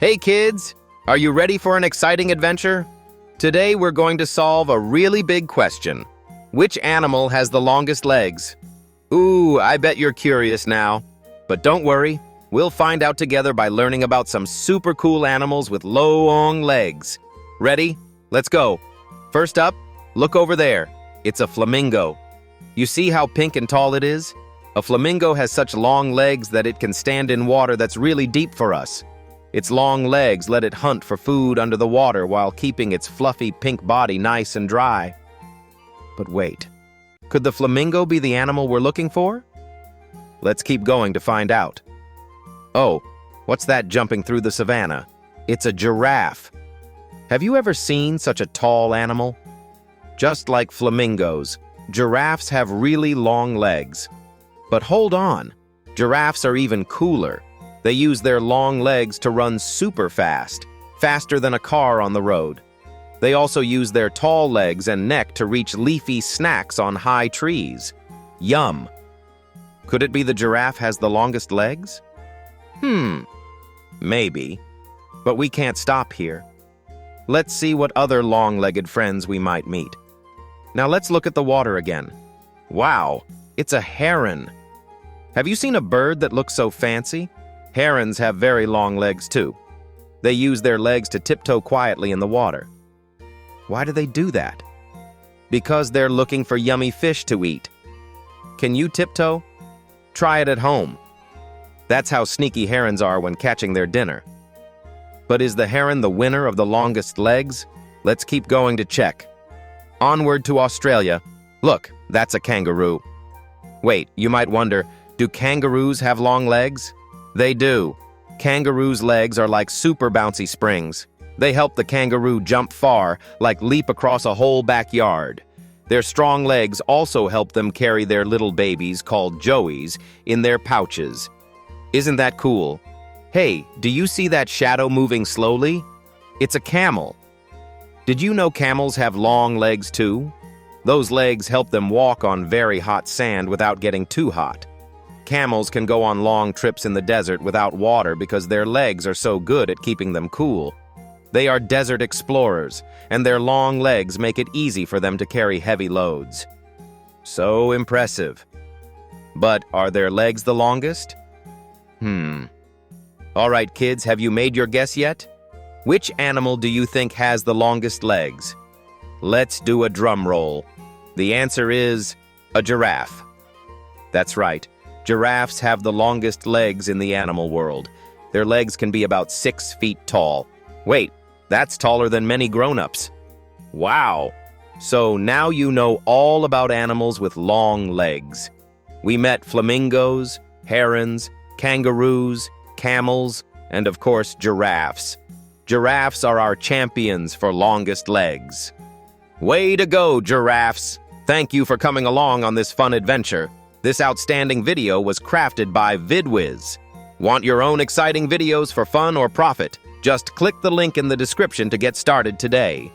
Hey kids, are you ready for an exciting adventure? Today we're going to solve a really big question. Which animal has the longest legs? Ooh, I bet you're curious now. But don't worry, we'll find out together by learning about some super cool animals with long legs. Ready? Let's go. First up, look over there. It's a flamingo. You see how pink and tall it is? A flamingo has such long legs that it can stand in water that's really deep for us. Its long legs let it hunt for food under the water while keeping its fluffy pink body nice and dry. But wait, could the flamingo be the animal we're looking for? Let's keep going to find out. Oh, what's that jumping through the savannah? It's a giraffe. Have you ever seen such a tall animal? Just like flamingos, giraffes have really long legs. But hold on, giraffes are even cooler. They use their long legs to run super fast, faster than a car on the road. They also use their tall legs and neck to reach leafy snacks on high trees. Yum! Could it be the giraffe has the longest legs? Maybe. But we can't stop here. Let's see what other long-legged friends we might meet. Now let's look at the water again. Wow, it's a heron. Have you seen a bird that looks so fancy? Herons have very long legs too. They use their legs to tiptoe quietly in the water. Why do they do that? Because they're looking for yummy fish to eat. Can you tiptoe? Try it at home. That's how sneaky herons are when catching their dinner. But is the heron the winner of the longest legs? Let's keep going to check. Onward to Australia. Look, that's a kangaroo. Wait, you might wonder, do kangaroos have long legs? They do. Kangaroos' legs are like super bouncy springs. They help the kangaroo jump far, like leap across a whole backyard. Their strong legs also help them carry their little babies, called joeys, in their pouches. Isn't that cool? Hey, do you see that shadow moving slowly? It's a camel. Did you know camels have long legs too? Those legs help them walk on very hot sand without getting too hot. Camels can go on long trips in the desert without water because their legs are so good at keeping them cool. They are desert explorers, and their long legs make it easy for them to carry heavy loads. So impressive. But are their legs the longest? All right, kids, have you made your guess yet? Which animal do you think has the longest legs? Let's do a drum roll. The answer is a giraffe. That's right. Giraffes have the longest legs in the animal world. Their legs can be about 6 feet tall. Wait, that's taller than many grown-ups. Wow! So now you know all about animals with long legs. We met flamingos, herons, kangaroos, camels, and of course giraffes. Giraffes are our champions for longest legs. Way to go, giraffes! Thank you for coming along on this fun adventure. This outstanding video was crafted by VidWiz. Want your own exciting videos for fun or profit? Just click the link in the description to get started today.